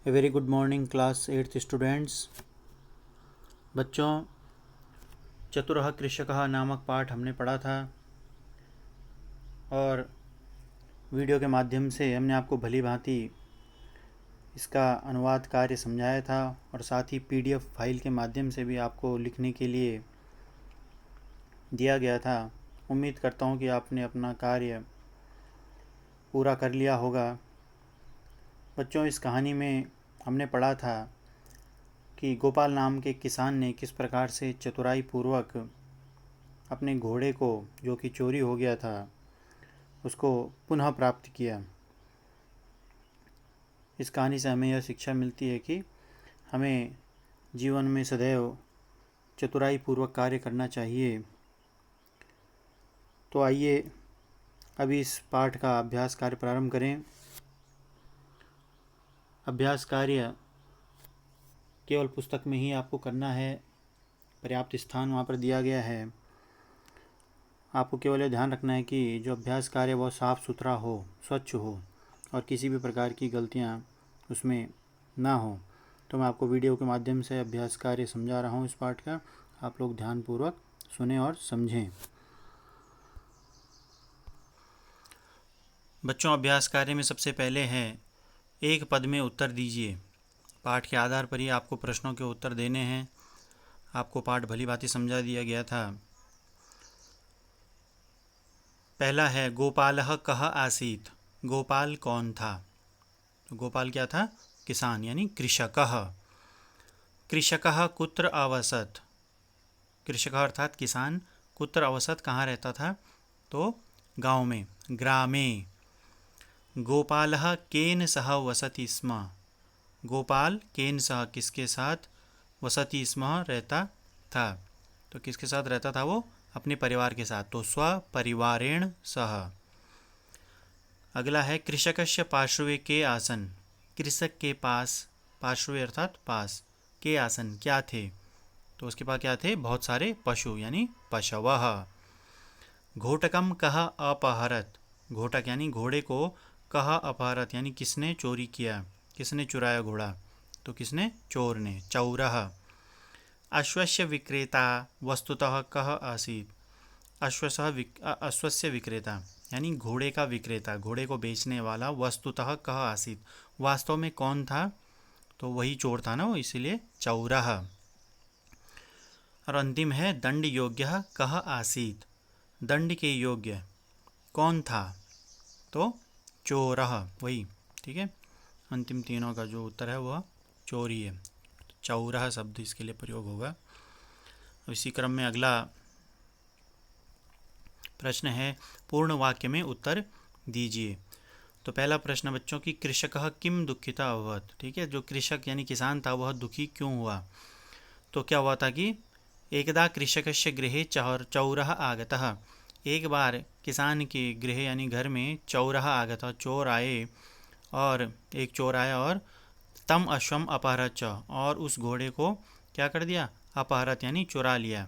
A very good morning class 8th students. बच्चों, चतुरः कृषकः नामक पाठ हमने पढ़ा था और वीडियो के माध्यम से हमने आपको भली भांति इसका अनुवाद कार्य समझाया था और साथ ही पीडीएफ फाइल के माध्यम से भी आपको लिखने के लिए दिया गया था। उम्मीद करता हूँ कि आपने अपना कार्य पूरा कर लिया होगा। बच्चों, इस कहानी में हमने पढ़ा था कि गोपाल नाम के किसान ने किस प्रकार से चतुराई पूर्वक अपने घोड़े को, जो कि चोरी हो गया था, उसको पुनः प्राप्त किया। इस कहानी से हमें यह शिक्षा मिलती है कि हमें जीवन में सदैव चतुराई पूर्वक कार्य करना चाहिए। तो आइए अभी इस पाठ का अभ्यास कार्य प्रारंभ करें। अभ्यास कार्य केवल पुस्तक में ही आपको करना है, पर्याप्त स्थान वहाँ पर दिया गया है। आपको केवल यह ध्यान रखना है कि जो अभ्यास कार्य वह साफ़ सुथरा हो, स्वच्छ हो और किसी भी प्रकार की गलतियाँ उसमें ना हो। तो मैं आपको वीडियो के माध्यम से अभ्यास कार्य समझा रहा हूँ इस पाठ का। आप लोग ध्यानपूर्वक सुनें और समझें। बच्चों, अभ्यास कार्य में सबसे पहले है एक पद में उत्तर दीजिए। पाठ के आधार पर ही आपको प्रश्नों के उत्तर देने हैं। आपको पाठ भली भांति समझा दिया गया था। पहला है गोपालः कः आसीत्। गोपाल कौन था? तो गोपाल क्या था? किसान यानी कृषकः। कृषकः कुत्र अवसत्। कृषकः अर्थात किसान। कुत्र अवसत् कहाँ रहता था? तो गांव में, ग्रामे। गोपालः केन सह वसति स्म। गोपाल केन सह किसके साथ, वसति स्म रहता था। तो किसके साथ रहता था वो? अपने परिवार के साथ। तो स्वपरिवारेण सह। अगला है कृषकस्य पार्श्वे के आसन। कृषक के पास, पार्श्वे अर्थात पास, के आसन क्या थे? तो उसके पास क्या थे? बहुत सारे पशु यानी पशवः। घोटकम कः अपहरत। घोटक यानी घोड़े को, कः अपहरत यानी किसने चोरी किया, किसने चुराया घोड़ा? तो किसने? चोर ने, चौरः। अश्वस्य विक्रेता वस्तुतः कः आसीत्। अश्वस्य विक्रेता यानी घोड़े का विक्रेता, घोड़े को बेचने वाला, वस्तुतः कः आसीत् वास्तव में कौन था? तो वही चोर था ना वो, इसीलिए चौरः। और अंतिम है दंड योग्यः कः आसीत्। दंड के योग्य कौन था? तो चोरः, वही। ठीक है, अंतिम तीनों का जो उत्तर है वह चोर ही है। चौरः शब्द इसके लिए प्रयोग होगा। इसी क्रम में अगला प्रश्न है पूर्ण वाक्य में उत्तर दीजिए। तो पहला प्रश्न बच्चों की कृषकः किम दुःखितः अभवत्। ठीक है, जो कृषक यानी किसान था वह दुखी क्यों हुआ? तो क्या हुआ था कि एकदा कृषकस्य गृहे चौरः आगतः। एक बार किसान के गृह यानी घर में चौरः आगतः, चोर आए, और एक चोर आया और तम अश्वम अपहरत, और उस घोड़े को क्या कर दिया? अपहरत यानी चुरा लिया।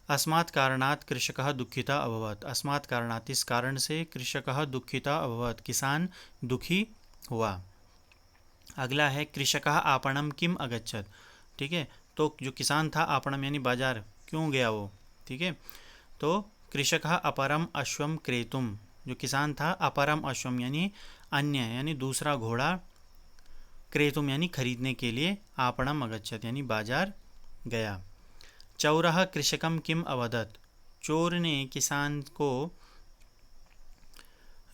अस्मात् कारणात् कृषकः दुःखितः अभवत्। अस्मात् कारणात् इस कारण से कृषकः दुःखितः अभवत् किसान दुखी हुआ। अगला है कृषकः आपणम किम अगच्छत्। ठीक है, तो जो किसान था आपणम यानी बाजार क्यों गया वो? ठीक है, तो कृषकः अपरम अश्वम क्रेतुम। जो किसान था अपरम अश्वम यानी अन्य यानी दूसरा घोड़ा, क्रेतुम यानी खरीदने के लिए, आपणम अगच्छत् यानी बाजार गया। चौरः कृषकम किम अवदत्। चोर ने किसान को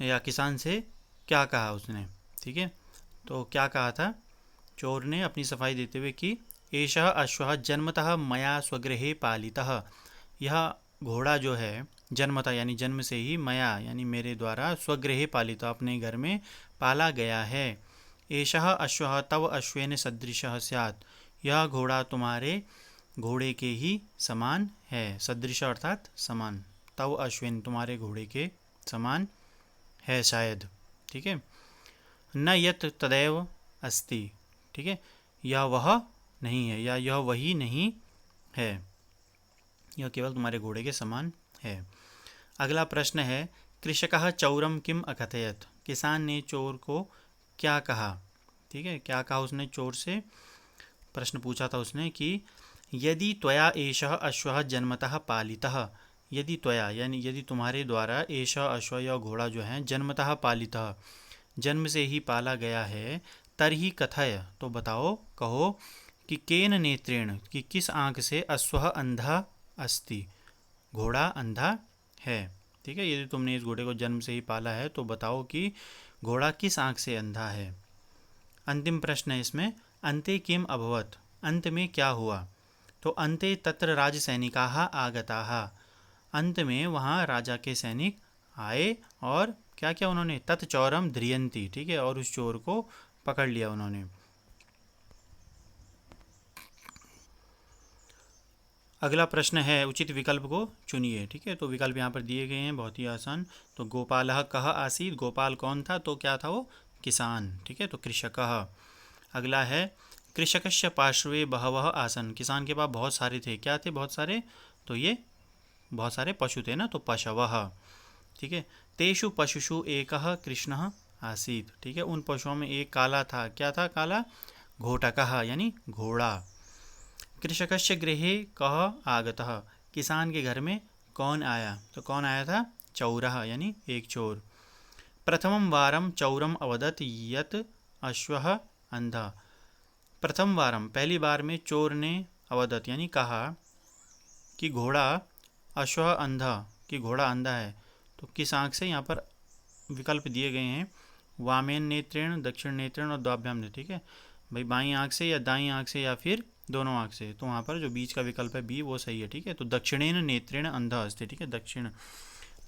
या किसान से क्या कहा उसने? ठीक है, तो क्या कहा था? चोर ने अपनी सफाई देते हुए कि एषः अश्वः जन्मतः मया स्वगृहे पालितः। यह घोड़ा जो है जन्मतः यानी जन्म से ही, मया यानी मेरे द्वारा, स्वगृहे पालितः अपने घर में पाला गया है। एषः अश्वः तव अश्वेन सदृशः स्यात्। यह घोड़ा तुम्हारे घोड़े के ही समान है। सदृश अर्थात समान, तव अश्विन तुम्हारे घोड़े के समान है शायद। ठीक है, न यत तदैव अस्ति। ठीक है, यह वह नहीं है या यह वही नहीं है, यह केवल तुम्हारे घोड़े के समान है। अगला प्रश्न है कृषकः चौरम किम अकथयत्। किसान ने चोर को क्या कहा? ठीक है, क्या कहा उसने चोर से, प्रश्न पूछा था उसने कि यदि त्वया एषः अश्वः जन्मतः पालितः, यदि त्वया यानी यदि तुम्हारे द्वारा एषः अश्व या घोड़ा जो है जन्मतः पालितः जन्म से ही पाला गया है, तर्हि कथय तो बताओ कहो कि केन नेत्रेण कि किस आँख से अश्वः अंधा अस्ति, घोड़ा अंधा है। ठीक है, यदि तुमने इस घोड़े को जन्म से ही पाला है तो बताओ कि घोड़ा किस आँख से अंधा है। अंतिम प्रश्न है इसमें, अन्ते किम अभवत, अंत में क्या हुआ। तो अन्ते तत्र राजसैनिकाः आगताः, अंत में वहाँ राजा के सैनिक आए और क्या क्या उन्होंने, तत्चौरम ध्रियंती, ठीक है, और उस चोर को पकड़ लिया उन्होंने। अगला प्रश्न है उचित विकल्प को चुनिए। ठीक है, तो विकल्प यहाँ पर दिए गए हैं, बहुत ही आसान। तो गोपालः कः आसीत्, गोपाल कौन था, तो क्या था वो, किसान। ठीक है, तो कृषकः। अगला है कृषकस्य पार्श्वे बहवः आसन, किसान के पास बहुत सारे थे, क्या थे बहुत सारे, तो ये बहुत सारे पशु थे ना, तो पशवः। ठीक है, तेषु पशुषु एकः कृष्णः आसीत्, ठीक है, उन पशुओं में एक काला था, क्या था काला, घोटकः यानी घोड़ा। कृषकस्य गृहे कः आगतः, किसान के घर में कौन आया, तो कौन आया था, चौरः यानी एक चोर। प्रथमं वारं चौरम अवदत् यत् अश्वः अंधा, प्रथम वारम पहली बार में चोर ने अवदत यानी कहा कि घोड़ा, अश्वः अंधा कि घोड़ा अंधा है। तो किस आँख से, यहाँ पर विकल्प दिए गए हैं, वामेन नेत्रेण, दक्षिण नेत्रेण और द्वाभ्याम ने। ठीक है भाई, बाईं आँख से या दाईं आँख से या फिर दोनों आँख से, तो वहाँ पर जो बीच का विकल्प है बी वो सही है। ठीक है, तो दक्षिणेन नेत्रेण अंधा अस्ति, ठीक है, दक्षिण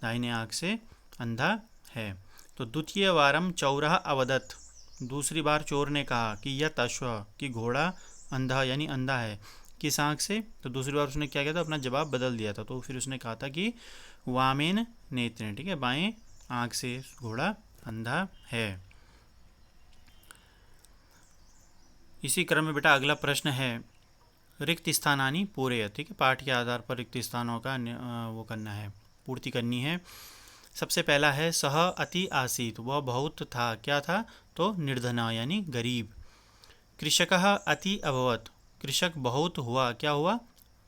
दाहिने आँख से अंधा है। तो द्वितीय वारम चौरः अवदत्, दूसरी बार चोर ने कहा कि यत अश्व कि घोड़ा अंधा यानी अंधा है, किस आँख से, तो दूसरी बार उसने क्या किया था, अपना जवाब बदल दिया था। तो फिर उसने कहा था कि वामेन नेत्रेण, ठीक है, बाएं आँख से घोड़ा अंधा है। इसी क्रम में बेटा अगला प्रश्न है, रिक्त स्थानानि पूरयत, ठीक है, पाठ के आधार पर रिक्त स्थानों का वो करना है, पूर्ति करनी है। सबसे पहला है सह अति आसीत, वह बहुत था, क्या था, तो निर्धना यानी गरीब। कृषकः अति अभवत, कृषक बहुत हुआ, क्या हुआ,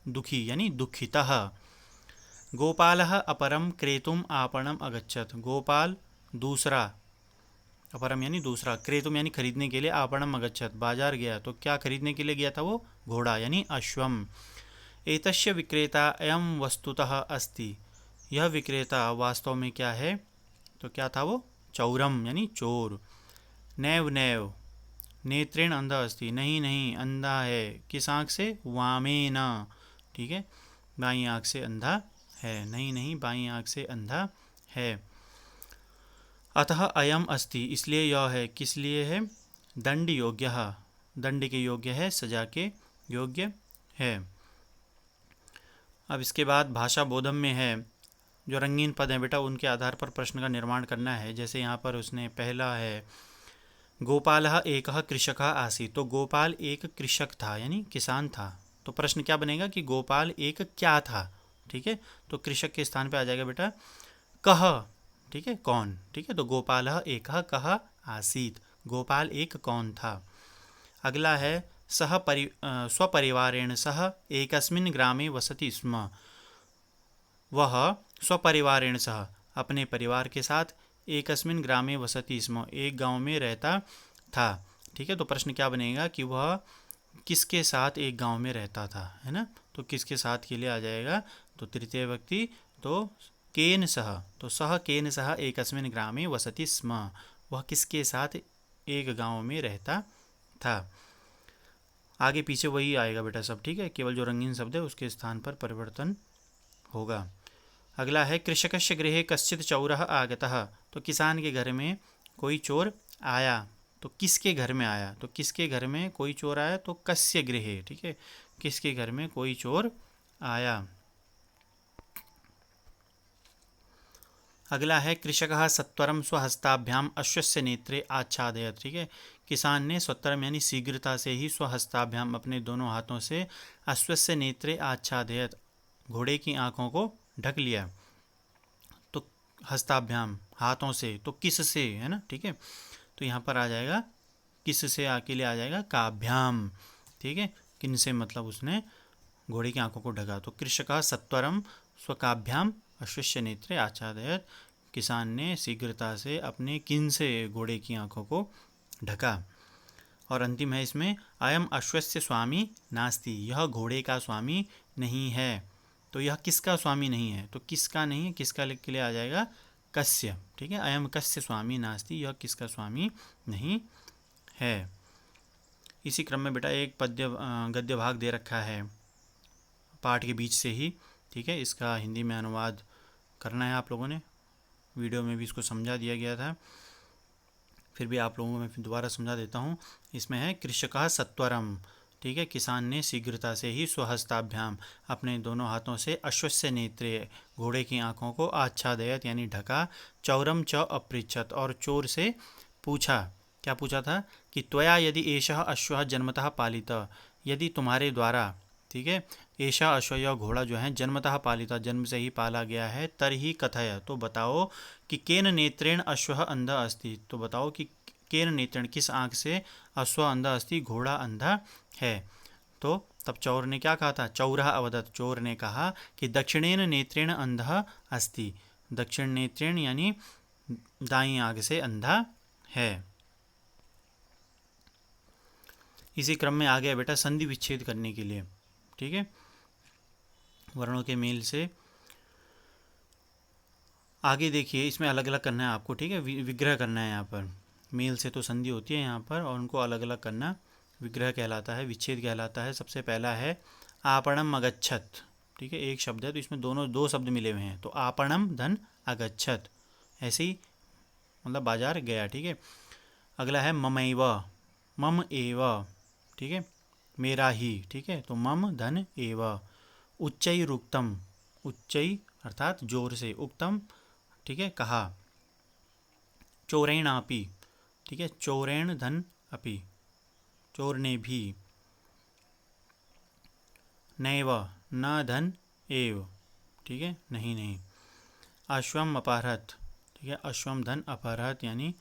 दुखी यानी दुखितः। गोपालः अपरम क्रेतुम आपणम अगच्छत, गोपाल दूसरा, अपरम यानी दूसरा, क्रेतुम यानी खरीदने के लिए, आपणम अगच्छत बाजार गया, तो क्या खरीदने के लिए गया था वो, घोड़ा यानी अश्वम। एतस्य विक्रेता अयम वस्तुतः अस्ति, यह विक्रेता वास्तव में क्या है, तो क्या था वो, चौरम यानी चोर। नैव नैव नेत्रेण अंधा अस्ति, नहीं नहीं अंधा है, किस आँख से, वामेन, ठीक है, बाईं आँख से अंधा है, नहीं नहीं बाईं आँख से अंधा है। अतः अयम अस्ति, इसलिए यह है, किस लिए है, दंड योग्य, दंड के योग्य है, सजा के योग्य है। अब इसके बाद भाषा बोधम में है, जो रंगीन पद हैं बेटा उनके आधार पर प्रश्न का निर्माण करना है। जैसे यहाँ पर उसने पहला है गोपालः एकः कृषकः आसीत्, तो गोपाल एक कृषक था यानी किसान था। तो प्रश्न क्या बनेगा कि गोपाल एक क्या था, ठीक है, तो कृषक के स्थान पे आ जाएगा बेटा कह, ठीक है, कौन, ठीक है, तो गोपालः एकः कः आसीत्, गोपाल एक कौन था। अगला है सह स्वपरिवारेण सह एकस्मिन् ग्रामे वसति स्म, वह स्वपरिवारेण सह अपने परिवार के साथ एकस्मिन् ग्रामे वसति स्म, एक गांव में रहता था। ठीक है, तो प्रश्न क्या बनेगा कि वह किसके साथ एक गांव में रहता था, है ना, तो किसके साथ के लिए आ जाएगा, तो तृतीय व्यक्ति, तो केन सह, तो सह केन सह एकस्मिन् ग्रामे वसति स्म, वह किसके साथ एक गांव में रहता था। आगे पीछे वही आएगा बेटा सब, ठीक है, केवल जो रंगीन शब्द है उसके स्थान पर परिवर्तन होगा। अगला है कृषकस्य गृहे कश्चित् चौरः आगतः, तो किसान के घर में कोई चोर आया, तो किसके घर में आया, तो किसके घर में कोई चोर आया, तो कस्य गृहे, ठीक है, किसके घर में कोई चोर आया। अगला है कृषकः सत्वरम स्वहस्ताभ्याम अश्वस्य नेत्रे आच्छादयत्, ठीक है, किसान ने सत्वरम यानी शीघ्रता से ही स्वहस्ताभ्याम अपने दोनों हाथों से अश्वस्य नेत्रे आच्छादयत् घोड़े की आंखों को ढक लिया। तो हस्ताभ्याम हाथों से, तो किस से, है ना, ठीक है, तो यहाँ पर आ जाएगा किस से के लिए आ जाएगा, काभ्याम, ठीक है, किन से मतलब उसने घोड़े की आंखों को ढका। तो कृषकः सत्वरम स्वकाभ्याम अश्वस्य नेत्रे आच्छादयत्, किसान ने शीघ्रता से अपने किन से घोड़े की आंखों को ढका। और अंतिम है इसमें, अयम अश्वस्य स्वामी नास्ति, यह घोड़े का स्वामी नहीं है। तो यह किसका स्वामी नहीं है, तो किसका नहीं है, किसका के लिए आ जाएगा, कस्य, ठीक है, अयम कस्य स्वामी नास्ति, यह किसका स्वामी नहीं है। इसी क्रम में बेटा एक पद्य गद्य भाग दे रखा है पाठ के बीच से ही, ठीक है, इसका हिंदी में अनुवाद करना है आप लोगों ने, वीडियो में भी इसको समझा दिया गया था, फिर भी आप लोगों को मैं फिर दोबारा समझा देता हूँ। इसमें है कृषकः सत्वरम, ठीक है, किसान ने शीघ्रता से ही स्वहस्ताभ्याम, अपने दोनों हाथों से, अश्वस्य नेत्रे, घोड़े की आंखों को, आच्छादयत यानी ढका, चौरम च अपृच्छत, और चोर से पूछा, क्या पूछा था कि त्वया यदि एषः अश्वः जन्मतः पालितः, यदि तुम्हारे द्वारा, ठीक है, एषा अश्व, यह घोड़ा जो है, जन्मतः पालिता, जन्म से ही पाला गया है, तरहि कथय, तो बताओ कि केन नेत्रेण अश्वः अंधा अस्ति, तो बताओ कि केन नेत्रेण, किस आँख से अश्व अंधा अस्ति, घोड़ा अंधा है। तो तब चौर ने क्या कहा था, चौरः अवदत्, चोर ने कहा कि दक्षिणेन नेत्रेण अंधः अस्ति, दक्षिण नेत्रेण यानी दाईं आँख से अंधा है। इसी क्रम में आ गया बेटा संधि विच्छेद करने के लिए, ठीक है, वर्णों के मेल से आगे देखिए, इसमें अलग अलग करना है आपको, ठीक है, विग्रह करना है यहाँ पर, मेल से तो संधि होती है यहाँ पर, और उनको अलग अलग करना विग्रह कहलाता है, विच्छेद कहलाता है। सबसे पहला है आपणम अगच्छत, ठीक है, एक शब्द है तो इसमें दो शब्द मिले हुए हैं, तो आपणम धन अगच्छत, ऐसे ही मतलब बाजार गया, ठीक है। अगला है ममैव, मम एव, ठीक है, मेरा ही, ठीक है, तो मम धन एव। उच्चैरुक्तम, उच्चै अर्थात जोर से, उक्तम, ठीक है, कहा। चोरेणापि, ठीक है, चोरेण धन अपि, चोर ने भी। नैव, न धन एव, ठीक है, नहीं नहीं। अश्वम अपहरत, ठीक है, अश्वम धन अपहरत यानी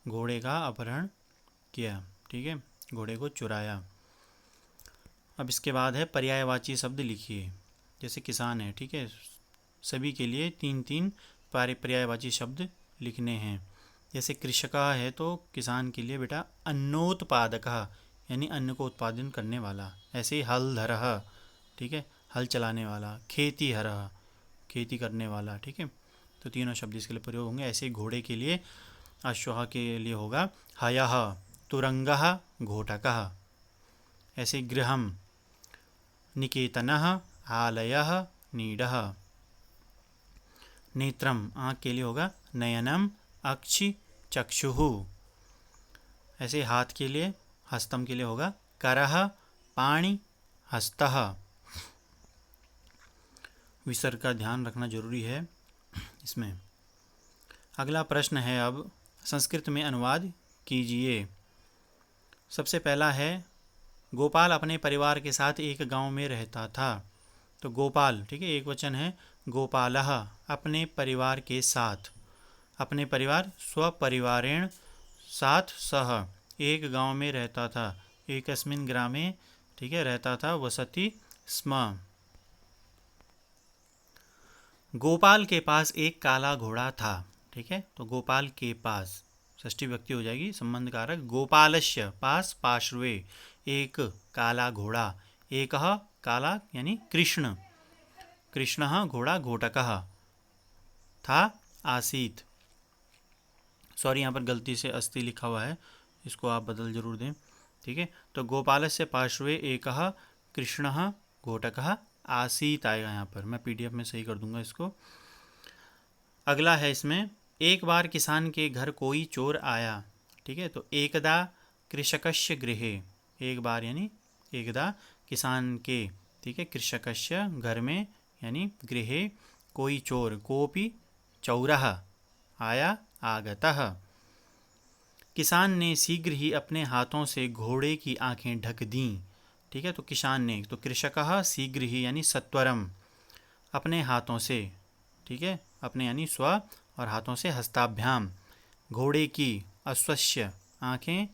घोड़े का अपहरण किया, ठीक है, घोड़े को चुराया। अब इसके बाद है पर्यायवाची शब्द लिखिए, जैसे किसान है, ठीक है, सभी के लिए तीन तीन पर्यायवाची शब्द लिखने हैं। जैसे कृषका है तो किसान के लिए बेटा अन्नोत्पादकः यानी अन्न को उत्पादन करने वाला, ऐसे ही हलधरः, ठीक है, हल चलाने वाला, खेतीहरः खेती करने वाला, ठीक है, तो तीनों शब्द इसके लिए प्रयोग होंगे। ऐसे ही घोड़े के लिए, अश्वः के लिए होगा हयः, तुरंगः, घोटकः। ऐसे गृहम, निकेतनः, आलयः, नीडः। नेत्रम, आँख के लिए होगा नयनम, अक्षि, चक्षुः। ऐसे हाथ के लिए, हस्तम के लिए होगा करः, पाणि, हस्तः। विसर्ग का ध्यान रखना जरूरी है इसमें। अगला प्रश्न है, अब संस्कृत में अनुवाद कीजिए। सबसे पहला है, गोपाल अपने परिवार के साथ एक गांव में रहता था। तो गोपाल, ठीक है, एक वचन है, गोपालः अपने परिवार के साथ, अपने परिवार, स्वपरिवारेण साथ, सह एक गांव में रहता था, एकस्मिन् ग्रामे, ठीक है, रहता था, वसति स्म। गोपाल के पास एक काला घोड़ा था, ठीक है, तो गोपाल के पास षष्ठी विभक्ति हो जाएगी, संबंध कारक, गोपालस्य पास, पार्श्वे एक काला घोड़ा, एकः काला यानी कृष्ण, कृष्णः घोड़ा, घोटकः था, आसीत, सॉरी यहाँ पर गलती से अस्ति लिखा हुआ है, इसको आप बदल जरूर दें, ठीक है। तो गोपालस्य पार्श्वे एकः कृष्णः घोटकः आसीत आएगा, यहाँ पर मैं PDF में सही कर दूंगा इसको। अगला है इसमें, एक बार किसान के घर कोई चोर आया, ठीक है, तो एकदा कृषकस्य गृहे, एक बार यानी एकदा किसान के, ठीक है, कृषकस्य घर में यानी गृहे, कोई चोर, कोपि चौरः आया, आगतः। किसान ने शीघ्र ही अपने हाथों से घोड़े की आंखें ढक दीं, ठीक है, तो किसान ने, तो कृषकः शीघ्र ही यानी सत्वरम, अपने हाथों से, ठीक है, अपने यानी स्व और हाथों से, हस्ताभ्याम घोड़े की, अश्वस्य आंखें,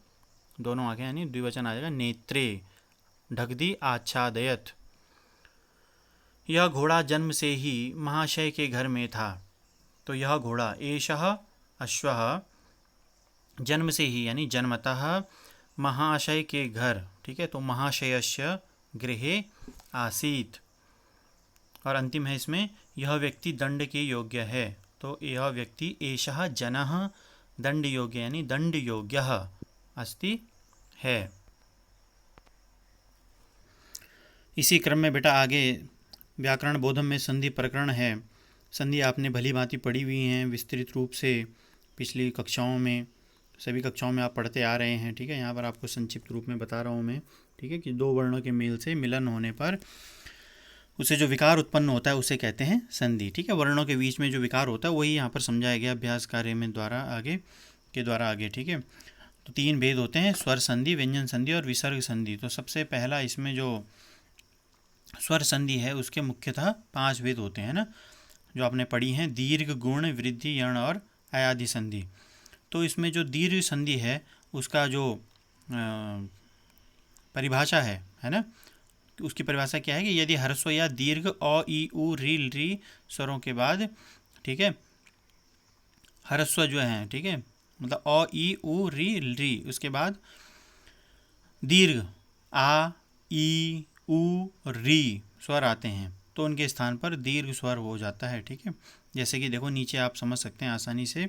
दोनों आगे यानी द्विवचन आ जाएगा, नेत्रे ढक दी, आच्छादयत। यह घोड़ा जन्म से ही महाशय के घर में था। तो यह घोड़ा, एषः अश्वः, जन्म से ही यानी जन्मतः, महाशय के घर, ठीक है, तो महाशयस्य गृहे आसीत। और अंतिम है इसमें, यह व्यक्ति दंड के योग्य है। तो यह व्यक्ति, एषः जनः दंड योग्य यानी दंड योग्यः अस्ति है। इसी क्रम में बेटा आगे व्याकरण बोधम में संधि प्रकरण है। संधि आपने भली भांति पढ़ी हुई हैं विस्तृत रूप से पिछली कक्षाओं में, सभी कक्षाओं में आप पढ़ते आ रहे हैं, ठीक है। यहाँ पर आपको संक्षिप्त रूप में बता रहा हूँ मैं, ठीक है, कि दो वर्णों के मेल से मिलन होने पर उसे जो विकार उत्पन्न होता है उसे कहते हैं संधि, ठीक है। वर्णों के बीच में जो विकार होता है वही यहाँ पर समझाया गया अभ्यास कार्य में द्वारा आगे, ठीक है। तो तीन भेद होते हैं, स्वर संधि, व्यंजन संधि और विसर्ग संधि। तो सबसे पहला इसमें जो स्वर संधि है उसके मुख्यतः 5 भेद होते हैं ना, जो आपने पढ़ी हैं, दीर्घ, गुण, वृद्धि, यण और अयादि संधि। तो इसमें जो दीर्घ संधि है उसका जो परिभाषा है ना, उसकी परिभाषा क्या है कि यदि ह्रस्व या दीर्घ अ, ई, उ, री स्वरों के बाद, ठीक है, ह्रस्व जो है, ठीक है, मतलब अ, ई, उ, री, उसके बाद दीर्घ आ, ई, उ, री स्वर आते हैं तो उनके स्थान पर दीर्घ स्वर हो जाता है, ठीक है। जैसे कि देखो नीचे आप समझ सकते हैं आसानी से,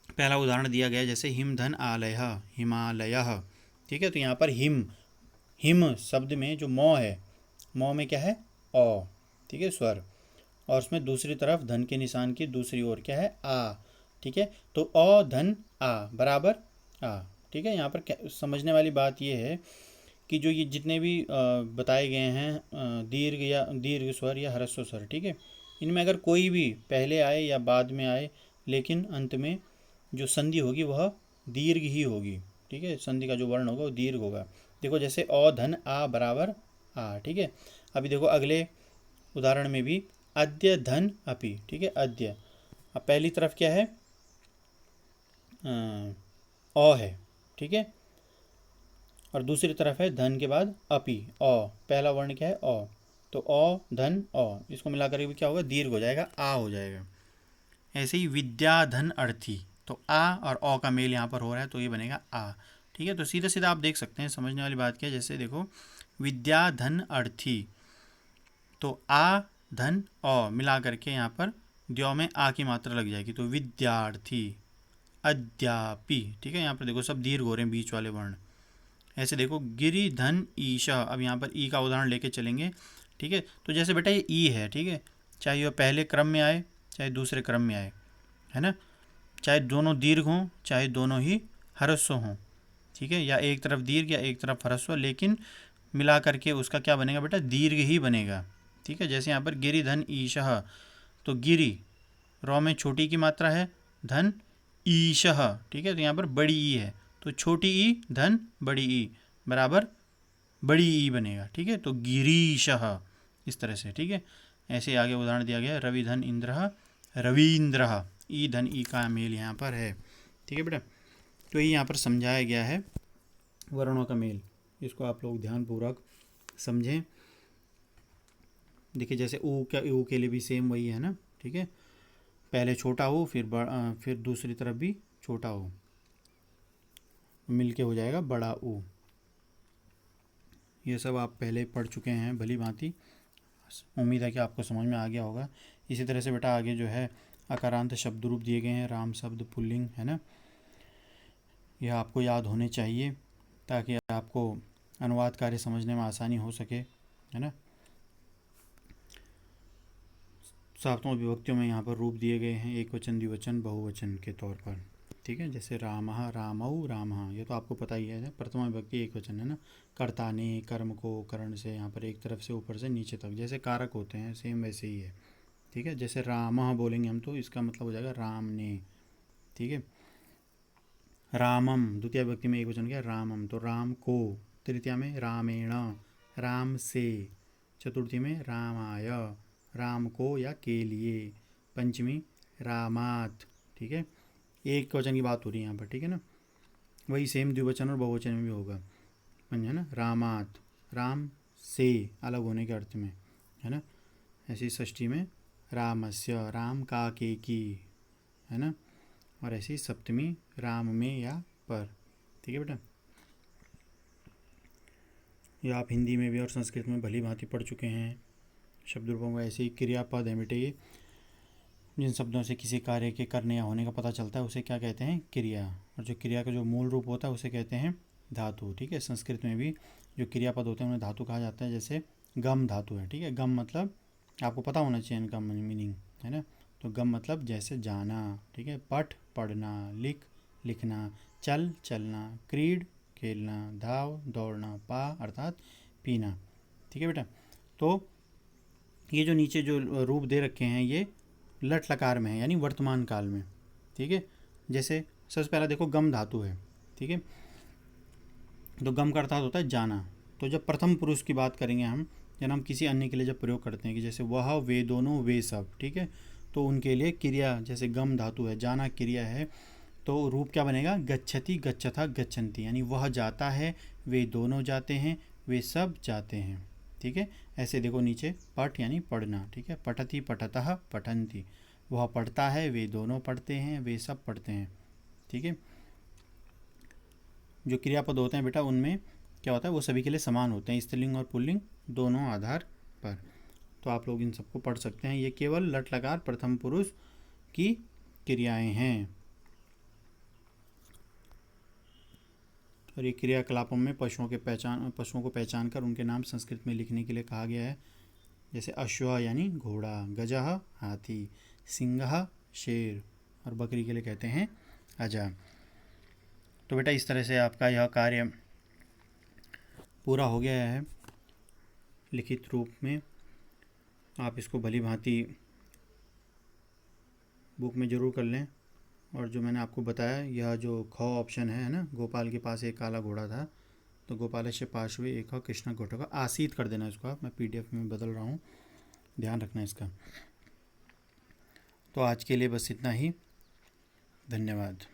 पहला उदाहरण दिया गया जैसे हिमधन आलय, हिमालय, ठीक है। तो यहाँ पर हिम शब्द में जो मौ है, मौ में क्या है, ओ, ठीक है, स्वर, और उसमें दूसरी तरफ धन के निशान की दूसरी ओर क्या है, आ, ठीक है। तो अ धन आ बराबर आ, ठीक है। यहाँ पर समझने वाली बात यह है कि जो ये जितने भी बताए गए हैं दीर्घ स्वर या ह्रस्व स्वर, ठीक है, इनमें अगर कोई भी पहले आए या बाद में आए, लेकिन अंत में जो संधि होगी वह दीर्घ ही होगी, ठीक है। संधि का जो वर्ण होगा वो दीर्घ होगा। देखो जैसे अ धन आ बराबर आ, ठीक है। अभी देखो अगले उदाहरण में भी अद्य धन अपि, ठीक है, अद्य, अब पहली तरफ क्या है, अ है, ठीक है, और दूसरी तरफ है धन के बाद अपि, अ, पहला वर्ण क्या है, अ, तो अ धन अ, इसको मिलाकर भी क्या होगा, दीर्घ हो जाएगा, आ हो जाएगा। ऐसे ही विद्या धन अर्थी, तो आ और अ का मेल यहाँ पर हो रहा है तो ये बनेगा आ, ठीक है। तो सीधा सीधा आप देख सकते हैं, समझने वाली बात क्या है, जैसे देखो विद्या धन अर्थी, तो आ धन अ मिला करके यहाँ पर द्यो में आ की मात्रा लग जाएगी, तो विद्यार्थी, अद्यापि, ठीक है। यहाँ पर देखो सब दीर्घ हो रहे हैं बीच वाले वर्ण। ऐसे देखो गिरि धन ईशा, अब यहाँ पर ई का उदाहरण लेके चलेंगे, ठीक है। तो जैसे बेटा ये ई है, ठीक है, चाहे वह पहले क्रम में आए चाहे दूसरे क्रम में आए, है ना, चाहे दोनों दीर्घ हों चाहे दोनों ही ह्रस्व हों, ठीक है, या एक तरफ दीर्घ या एक तरफ ह्रस्व, लेकिन मिला करके उसका क्या बनेगा बेटा, दीर्घ ही बनेगा, ठीक है। जैसे यहाँ पर गिरि धन ईशः, तो गिरि रॉ में छोटी की मात्रा है, धन ईशः, ठीक है, तो यहाँ पर बड़ी ई है, तो छोटी ई धन बड़ी ई बराबर बड़ी ई बनेगा, ठीक है। तो गिरीशः इस तरह से, ठीक है। ऐसे आगे उदाहरण दिया गया रवि धन इंद्र रवींद्र, ई धन ई का मेल यहाँ पर है, ठीक है बेटा। तो ये यहाँ पर समझाया गया है वर्णों का मेल, इसको आप लोग ध्यानपूर्वक समझें। देखिए जैसे ऊ के लिए भी सेम वही है ना, ठीक है, पहले छोटा हो फिर दूसरी तरफ भी छोटा हो, मिलके हो जाएगा बड़ा ऊ। ये सब आप पहले पढ़ चुके हैं भली भांति, उम्मीद है कि आपको समझ में आ गया होगा। इसी तरह से बेटा आगे जो है अकारांत शब्द रूप दिए गए हैं, राम शब्द पुल्लिंग, है ना, यह आपको याद होने चाहिए ताकि आपको अनुवाद कार्य समझने में आसानी हो सके, है ना। सातों विभक्तियों में यहाँ पर रूप दिए गए हैं, एक वचन, द्विवचन, बहुवचन के तौर पर, ठीक है। जैसे रामः, रामौ, रामः, ये तो आपको पता ही है, प्रथमा विभक्ति एक वचन है ना। कर्ता ने, कर्म को करण से यहाँ पर एक तरफ से ऊपर से नीचे तक जैसे कारक होते हैं सेम वैसे ही है, ठीक है। जैसे रामः बोलेंगे हम तो इसका मतलब हो जाएगा राम ने, ठीक है। रामम द्वितीय विभक्ति में एक वचन क्या, रामम, तो राम को, तृतीया में रामेण, राम से, चतुर्थी में रामाय, राम को या के लिए, पंचमी रामात, ठीक है। एक वचन की बात हो रही है यहाँ पर, ठीक है ना। वही सेम द्विवचन और बहुवचन में भी होगा, समझे ना। रामात, राम से अलग होने के अर्थ में, है ना। ऐसे ही षष्ठी में रामस्य, राम का के की, है ना। और ऐसी सप्तमी राम में या पर, ठीक है बेटा। ये आप हिंदी में भी और संस्कृत में भली भांति पढ़ चुके हैं शब्द रूपों का। ऐसे ही क्रियापद है बेटे, ये जिन शब्दों से किसी कार्य के करने या होने का पता चलता है उसे क्या कहते हैं, क्रिया। और जो क्रिया का जो मूल रूप होता है उसे कहते हैं धातु, ठीक है। संस्कृत में भी जो क्रियापद होते हैं उन्हें धातु कहा जाता है। जैसे गम धातु है, ठीक है। गम मतलब आपको पता होना चाहिए इनका मीनिंग, है ना। तो गम मतलब जैसे जाना, ठीक है। पठ पढ़ना, लिख लिखना, चल चलना, क्रीड खेलना, धाव दौड़ना, पा अर्थात पीना, ठीक है बेटा। तो ये जो नीचे जो रूप दे रखे हैं ये लट लकार में है, यानी वर्तमान काल में, ठीक है। जैसे सबसे पहला देखो गम धातु है, ठीक है। तो गम का अर्थात होता है जाना। तो जब प्रथम पुरुष की बात करेंगे हम किसी अन्य के लिए जब प्रयोग करते हैं कि जैसे वह, वे दोनों, वे सब, ठीक है। तो उनके लिए क्रिया, जैसे गम धातु है, जाना क्रिया है, तो रूप क्या बनेगा, गच्छति गच्छथा गच्छन्ति, यानी वह जाता है, वे दोनों जाते हैं, वे सब जाते हैं, ठीक है। ऐसे देखो नीचे पठ यानी पढ़ना, ठीक है। पठति पठतः पठन्ति, वह पढ़ता है, वे दोनों पढ़ते हैं, वे सब पढ़ते हैं, ठीक है। जो क्रियापद होते हैं बेटा उनमें क्या होता है, वो सभी के लिए समान होते हैं, स्त्रीलिंग और पुल्लिंग दोनों आधार पर। तो आप लोग इन सबको पढ़ सकते हैं। ये केवल लट लकार प्रथम पुरुष की क्रियाएं हैं। और ये क्रियाकलापों में पशुओं को पहचान कर उनके नाम संस्कृत में लिखने के लिए कहा गया है। जैसे अश्व यानी घोड़ा, गजह हाथी, सिंह शेर, और बकरी के लिए कहते हैं अजा। तो बेटा इस तरह से आपका यह कार्य पूरा हो गया है लिखित रूप में। आप इसको भली भांति बुक में ज़रूर कर लें। और जो मैंने आपको बताया, यह जो ख ऑप्शन है ना, गोपाल के पास एक काला घोड़ा था, तो गोपालस्य पार्श्वे एक कृष्ण घोटका, आसीत कर देना इसको आप, मैं PDF में बदल रहा हूँ, ध्यान रखना इसका। तो आज के लिए बस इतना ही, धन्यवाद।